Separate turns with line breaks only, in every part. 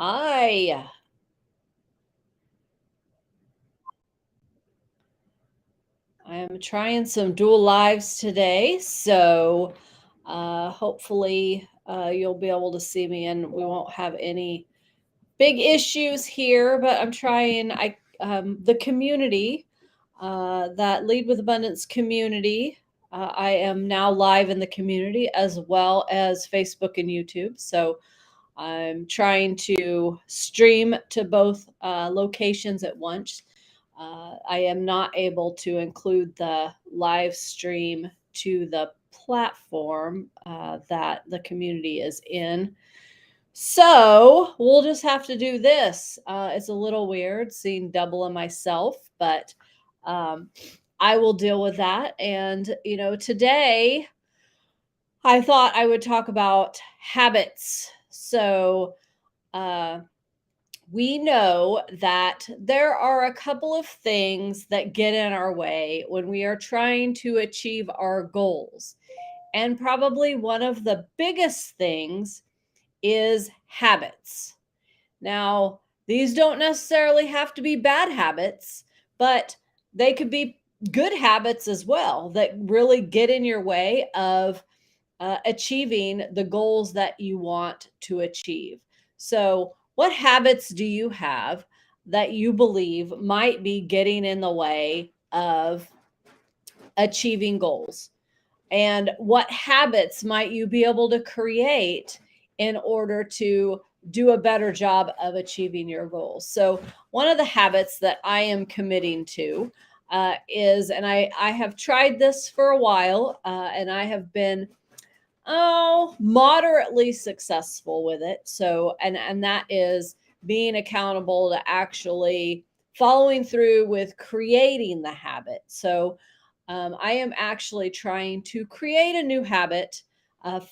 Hi. I'm trying some dual lives today, so hopefully you'll be able to see me and we won't have any big issues here. But I'm trying. The community, that Lead with Abundance community. I am now live in the community as well as Facebook and YouTube. So I'm trying to stream to both locations at once. I am not able to include the live stream to the platform that the community is in. So we'll just have to do this. It's a little weird seeing double of myself, but um, I will deal with that. And, today I thought I would talk about habits. So, uh, we know that there are a couple of things that get in our way when we are trying to achieve our goals. And probably one of the biggest things is habits. Now, these don't necessarily have to be bad habits, but they could be good habits as well that really get in your way of achieving the goals that you want to achieve. So, what habits do you have that you believe might be getting in the way of achieving goals? And what habits might you be able to create in order to do a better job of achieving your goals? So, one of the habits that I am committing to is, and I have tried this for a while, and I have been moderately successful with it. So, and that is being accountable to actually following through with creating the habit. So, I am actually trying to create a new habit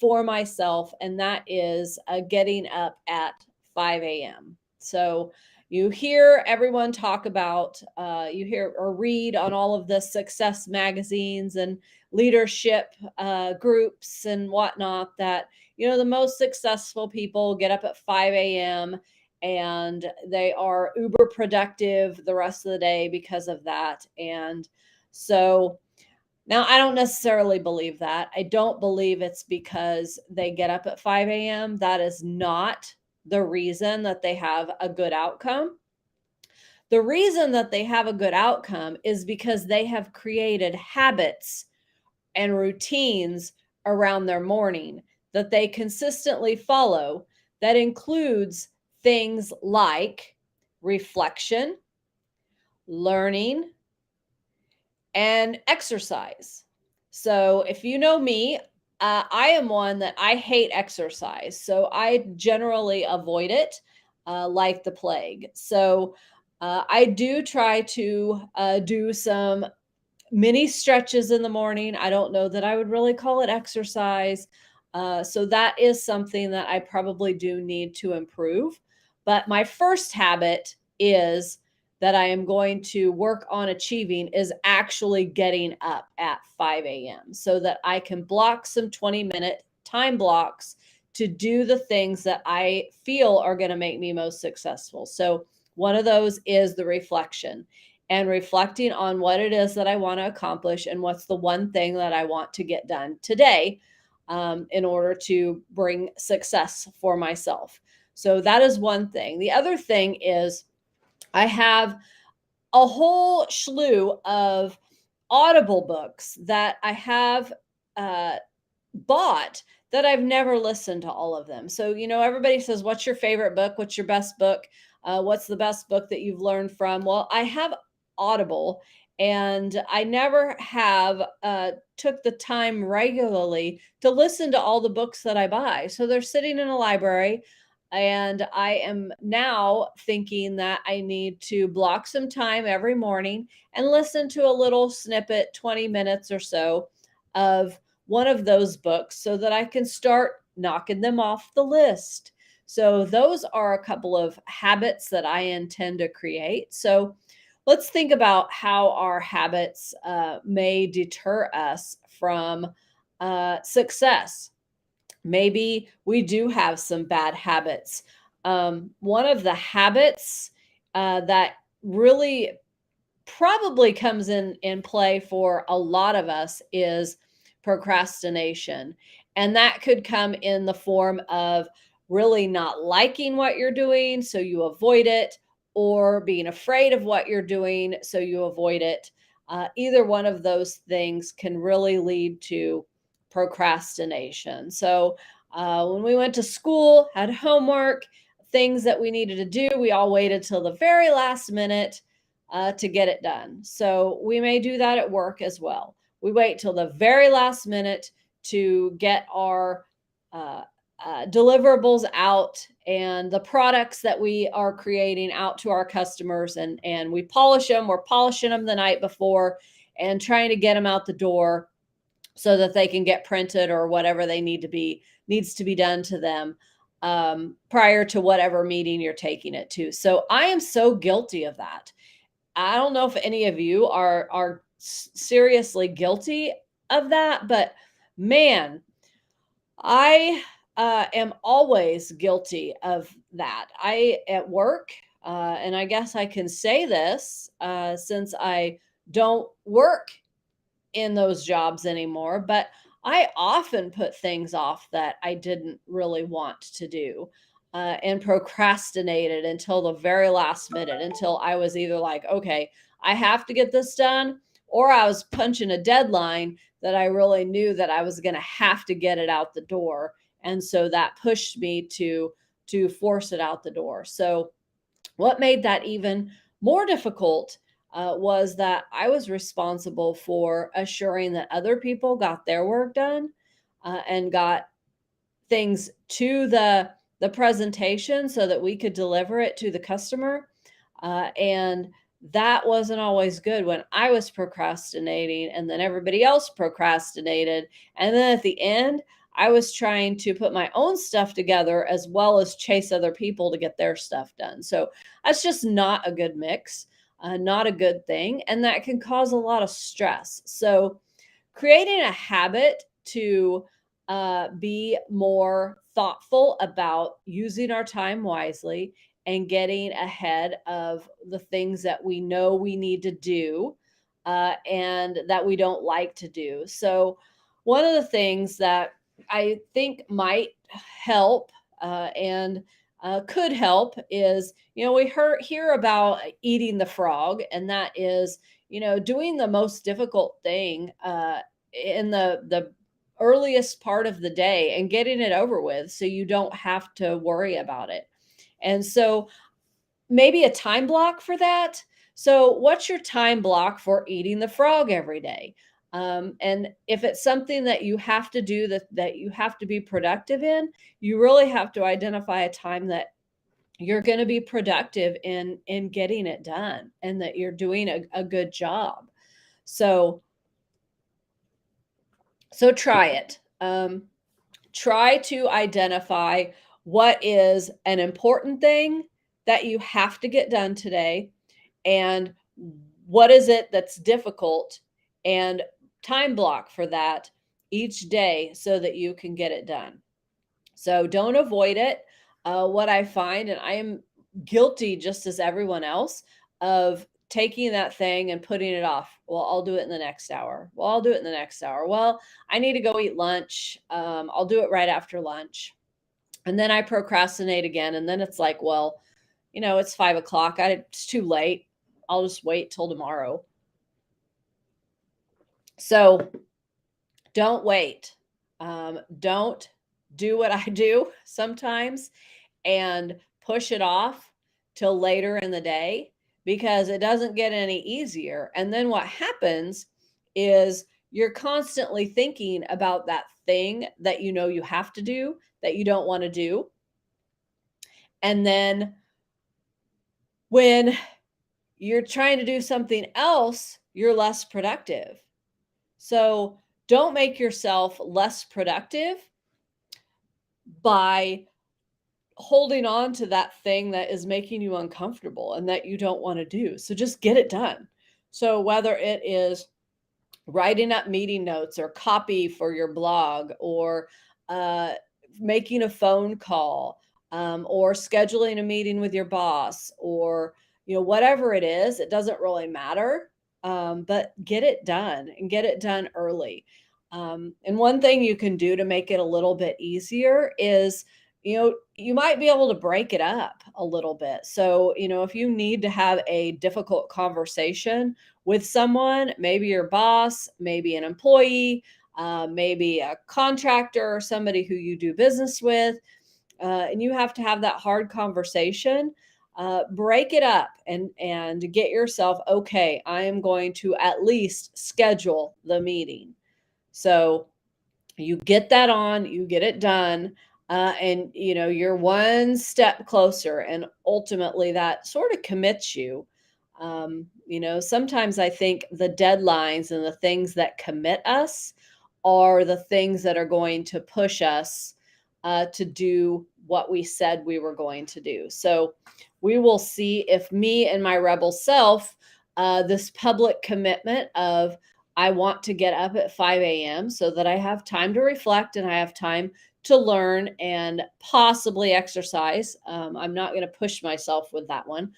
for myself, and that is getting up at 5 a.m. So, you hear everyone talk about, you hear or read on all of the success magazines and leadership groups and whatnot that the most successful people get up at 5 a.m. and they are uber productive the rest of the day because of that. And so now I don't necessarily believe that. I don't believe it's because they get up at 5 a.m. That is not the reason that they have a good outcome. The reason that they have a good outcome is because they have created habits and routines around their morning that they consistently follow that includes things like reflection, learning, and exercise. So, if you know me, I am one that I hate exercise. So, I generally avoid it like the plague. So, I do try to do some mini stretches in the morning. I don't know that I would really call it exercise. So that is something that I probably do need to improve. But my first habit is that I am going to work on achieving is actually getting up at 5 a.m. so that I can block some 20-minute time blocks to do the things that I feel are going to make me most successful. So one of those is the reflection and reflecting on what it is that I want to accomplish and what's the one thing that I want to get done today in order to bring success for myself. So that is one thing. The other thing is I have a whole slew of Audible books that I have uh, bought that I've never listened to all of them. So, everybody says, what's your favorite book? What's your best book? What's the best book that you've learned from? Well, I have Audible and I never have took the time regularly to listen to all the books that I buy. So they're sitting in a library. And I am now thinking that I need to block some time every morning and listen to a little snippet, 20 minutes or so, of one of those books so that I can start knocking them off the list. So, those are a couple of habits that I intend to create. So, let's think about how our habits may deter us from success. Maybe we do have some bad habits. One of the habits that really probably comes in play for a lot of us is procrastination. And that could come in the form of really not liking what you're doing, so you avoid it, or being afraid of what you're doing, so you avoid it. Either one of those things can really lead to procrastination. So when we went to school, had homework, things that we needed to do, we all waited till the very last minute to get it done. So we may do that at work as well. We wait till the very last minute to get our uh, deliverables out and the products that we are creating out to our customers, and we polish them. We're polishing them the night before and trying to get them out the door so that they can get printed or whatever they needs to be done to them prior to whatever meeting you're taking it to. So I am so guilty of that. I don't know if any of you are seriously guilty of that, but man, I am always guilty of that. I at work, and I guess I can say this since I don't work in those jobs anymore, but I often put things off that I didn't really want to do and procrastinated until the very last minute, until I was either like, okay, I have to get this done, or I was punching a deadline that I really knew that I was going to have to get it out the door. And so that pushed me to force it out the door. So what made that even more difficult was that I was responsible for assuring that other people got their work done and got things to the presentation so that we could deliver it to the customer. And that wasn't always good when I was procrastinating and then everybody else procrastinated. And then at the end, I was trying to put my own stuff together as well as chase other people to get their stuff done. So that's just not a good mix, not a good thing. And that can cause a lot of stress. So creating a habit to be more thoughtful about using our time wisely and getting ahead of the things that we know we need to do and that we don't like to do. So, one of the things that I think might help and could help is, we hear about eating the frog, and that is, doing the most difficult thing in the earliest part of the day and getting it over with so you don't have to worry about it. And so maybe a time block for that. So what's your time block for eating the frog every day? And if it's something that you have to do that you have to be productive in, you really have to identify a time that you're going to be productive in getting it done and that you're doing a good job. So try it. Try to identify what is an important thing that you have to get done today and what is it that's difficult, and time block for that each day so that you can get it done. So don't avoid it. What I find, and I am guilty just as everyone else, of taking that thing and putting it off. Well, I'll do it in the next hour. Well, I'll do it in the next hour. Well, I need to go eat lunch. I'll do it right after lunch. And then I procrastinate again. And then it's like, well, it's 5 o'clock. It's too late. I'll just wait till tomorrow. So don't wait. Don't do what I do sometimes and push it off till later in the day, because it doesn't get any easier. And then what happens is you're constantly thinking about that thing that you have to do that you don't want to do. And then when you're trying to do something else, you're less productive. So don't make yourself less productive by holding on to that thing that is making you uncomfortable and that you don't want to do. So just get it done. So whether it is writing up meeting notes or copy for your blog or uh, making a phone call, or scheduling a meeting with your boss, or whatever it is. It doesn't really matter, but get it done and get it done early. And one thing you can do to make it a little bit easier is, you might be able to break it up a little bit. So, if you need to have a difficult conversation with someone, maybe your boss, maybe an employee, maybe a contractor or somebody who you do business with, and you have to have that hard conversation, break it up and get yourself, okay, I am going to at least schedule the meeting. So you get that on, you get it done, and you're one step closer, and ultimately that sort of commits you. Sometimes I think the deadlines and the things that commit us are the things that are going to push us to do what we said we were going to do. So we will see if me and my rebel self, this public commitment of, I want to get up at 5 a.m. so that I have time to reflect and I have time to learn and possibly exercise. I'm not going to push myself with that one,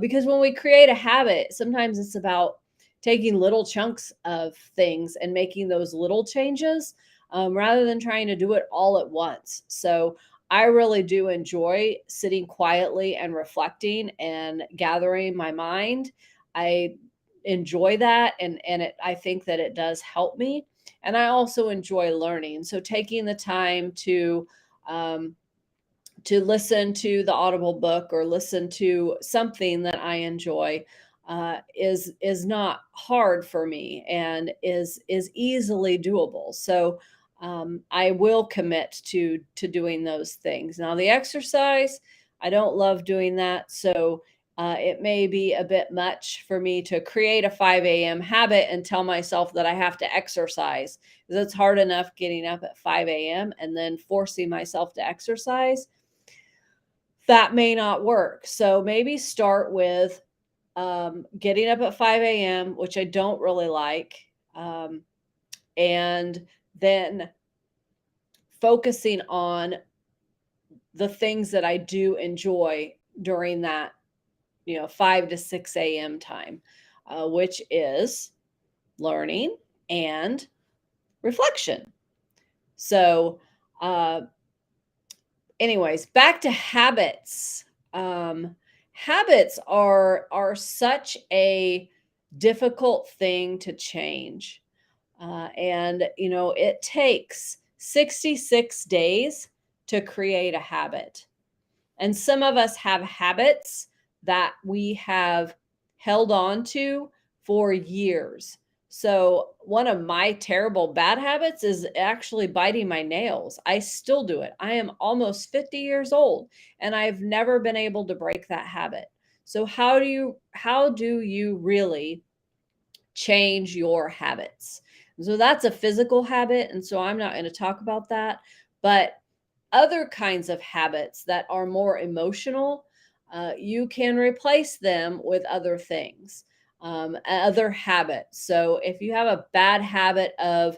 because when we create a habit, sometimes it's about taking little chunks of things and making those little changes, rather than trying to do it all at once. So I really do enjoy sitting quietly and reflecting and gathering my mind. I enjoy that, I think that it does help me, and I also enjoy learning. So taking the time to listen to the Audible book or listen to something that I enjoy, is not hard for me and is easily doable. So I will commit to doing those things. Now the exercise, I don't love doing that, so it may be a bit much for me to create a 5 a.m. habit and tell myself that I have to exercise, because it's hard enough getting up at 5 a.m. and then forcing myself to exercise. That may not work. So maybe start with getting up at 5 a.m., which I don't really like, and then focusing on the things that I do enjoy during that, 5 to 6 a.m. time, which is learning and reflection. So, anyways, back to habits. Habits are such a difficult thing to change, and it takes 66 days to create a habit. And some of us have habits that we have held on to for years. So, one of my terrible bad habits is actually biting my nails. I still do it. I am almost 50 years old and I've never been able to break that habit. So, how do you really change your habits? So that's a physical habit, and so I'm not going to talk about that, but other kinds of habits that are more emotional, you can replace them with other things, other habits. So if you have a bad habit of,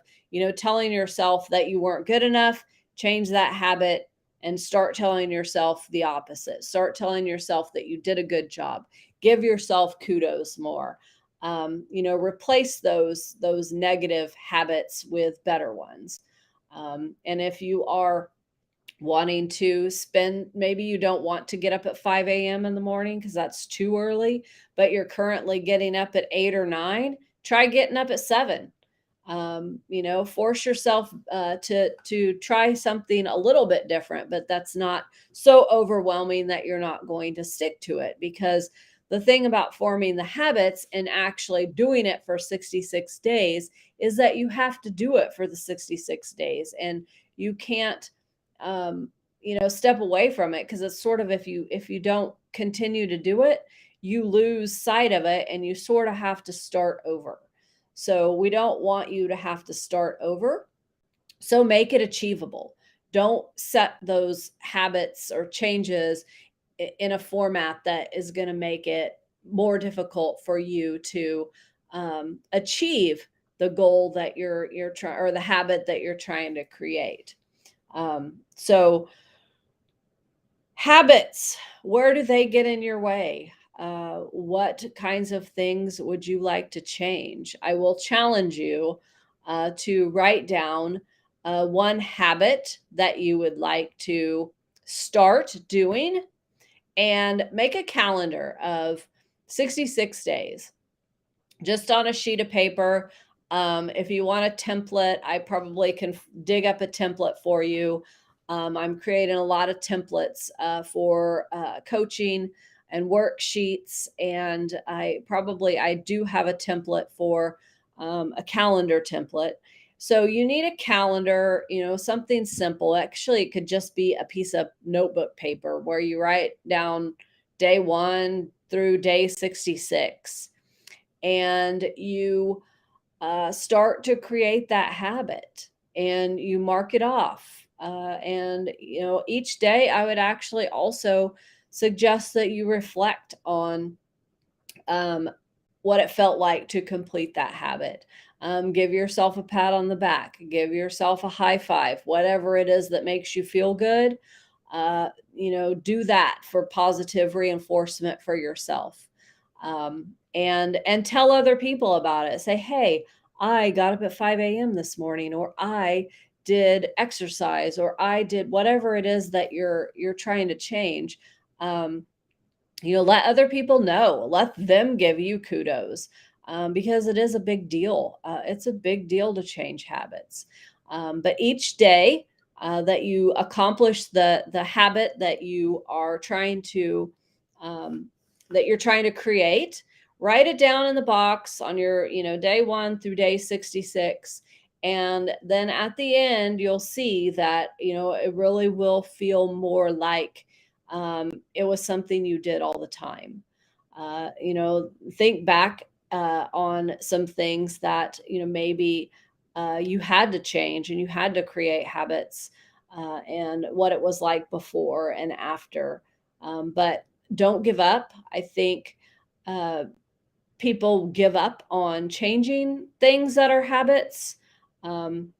telling yourself that you weren't good enough, change that habit and start telling yourself the opposite. Start telling yourself that you did a good job. Give yourself kudos more. Replace those negative habits with better ones. And if you are wanting to spend, maybe you don't want to get up at 5 a.m. in the morning because that's too early, but you're currently getting up at 8 or 9, try getting up at 7. Force yourself to try something a little bit different, but that's not so overwhelming that you're not going to stick to it. Because the thing about forming the habits and actually doing it for 66 days is that you have to do it for the 66 days, and you can't step away from it, because it's sort of, if you don't continue to do it, you lose sight of it and you sort of have to start over. So we don't want you to have to start over. So make it achievable. Don't set those habits or changes in a format that is going to make it more difficult for you to achieve the goal that you're trying, or the habit that you're trying to create. So Habits, where do they get in your way? What kinds of things would you like to change? I will challenge you to write down one habit that you would like to start doing and make a calendar of 66 days just on a sheet of paper. If you want a template, I probably can dig up a template for you. I'm creating a lot of templates for coaching and worksheets, and I do have a template for a calendar template. So you need a calendar, something simple. Actually, it could just be a piece of notebook paper where you write down day one through day 66, and you start to create that habit and you mark it off. And, each day I would actually also suggest that you reflect on um, what it felt like to complete that habit. Give yourself a pat on the back, give yourself a high five, whatever it is that makes you feel good. Do that for positive reinforcement for yourself. And tell other people about it. Say, hey, I got up at 5 a.m. this morning, or I did exercise, or I did whatever it is that you're trying to change. Um, let other people know, let them give you kudos, because it is a big deal. It's a big deal to change habits. But each day that you accomplish the habit um, that you're trying to create, write it down in the box on your, day one through day 66. And then at the end, you'll see that, it really will feel more like it was something you did all the time. Think back on some things that, maybe you had to change and you had to create habits, and what it was like before and after. But don't give up. I think uh, people give up on changing things that are habits. Um,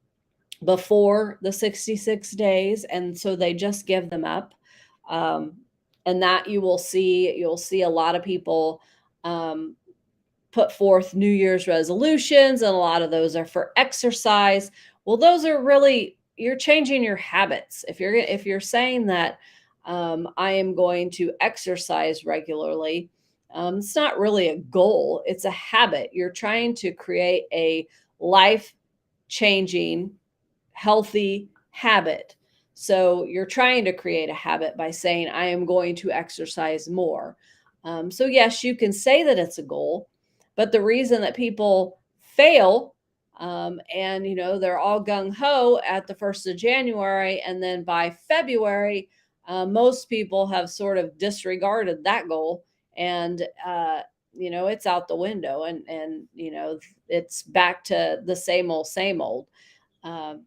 Before the 66 days, and so they just give them up. um, and that you'll see a lot of people um, put forth New Year's resolutions, and a lot of those are for exercise. Well, those are really, you're changing your habits. If you're saying that I am going to exercise regularly, it's not really a goal, it's a habit. You're trying to create a life changing healthy habit. So you're trying to create a habit by saying, I am going to exercise more. So, yes, you can say that it's a goal, but the reason that people fail, and, they're all gung ho at the 1st of January, and then by February, most people have sort of disregarded that goal, and, it's out the window, and it's back to the same old, same old. Um,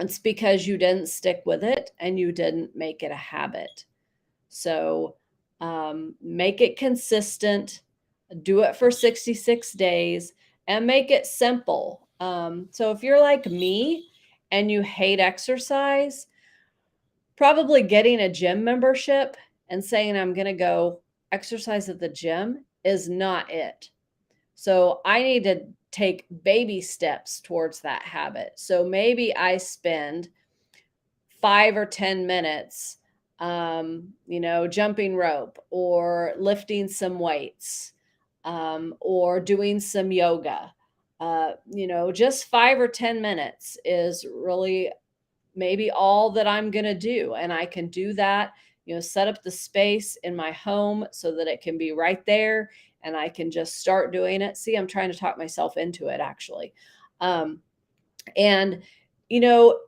it's because you didn't stick with it and you didn't make it a habit. So make it consistent, do it for 66 days, and make it simple. So if you're like me and you hate exercise, probably getting a gym membership and saying, I'm going to go exercise at the gym is not it. So I need to take baby steps towards that habit. So maybe I spend 5 or 10 minutes, jumping rope or lifting some weights, or doing some yoga. Just 5 or 10 minutes is really maybe all that I'm going to do. And I can do that, set up the space in my home so that it can be right there and I can just start doing it. See, I'm trying to talk myself into it actually. And, you know,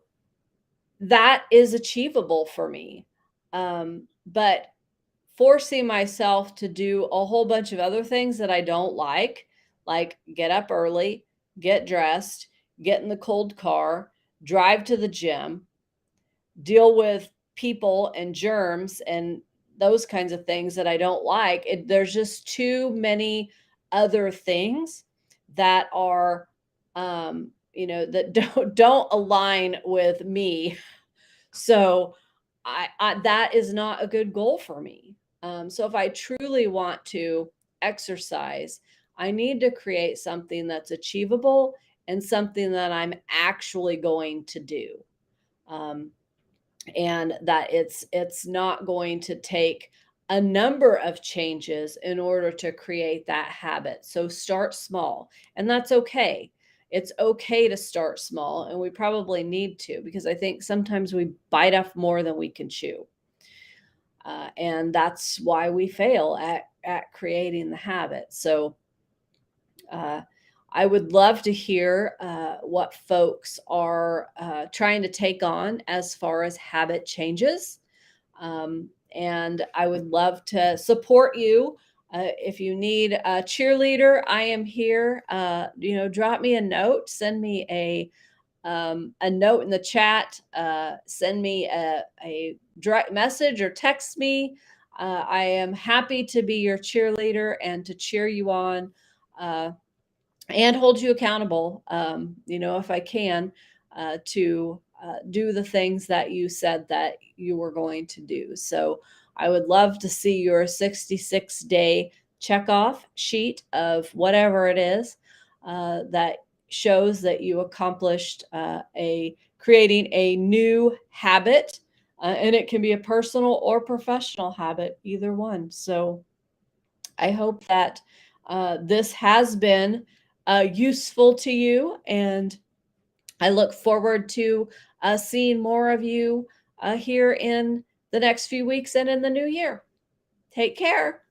that is achievable for me. But forcing myself to do a whole bunch of other things that I don't like get up early, get dressed, get in the cold car, drive to the gym, deal with people and germs and those kinds of things that I don't like. There's just too many other things that are, that don't align with me. So that is not a good goal for me. So if I truly want to exercise, I need to create something that's achievable and something that I'm actually going to do. Um, and that it's not going to take a number of changes in order to create that habit. So start small, and that's okay. It's okay to start small, and we probably need to, because I think sometimes we bite off more than we can chew. And that's why we fail at creating the habit. So uh, I would love to hear what folks are trying to take on as far as habit changes. And I would love to support you. If you need a cheerleader, I am here. Drop me a note, send me a note in the chat, send me a direct message or text me. I am happy to be your cheerleader and to cheer you on. And hold you accountable, if I can, to do the things that you said that you were going to do. So I would love to see your 66-day check off sheet of whatever it is that shows that you accomplished a creating a new habit. And it can be a personal or professional habit, either one. So I hope that this has been useful to you, and I look forward to seeing more of you here in the next few weeks and in the new year. Take care.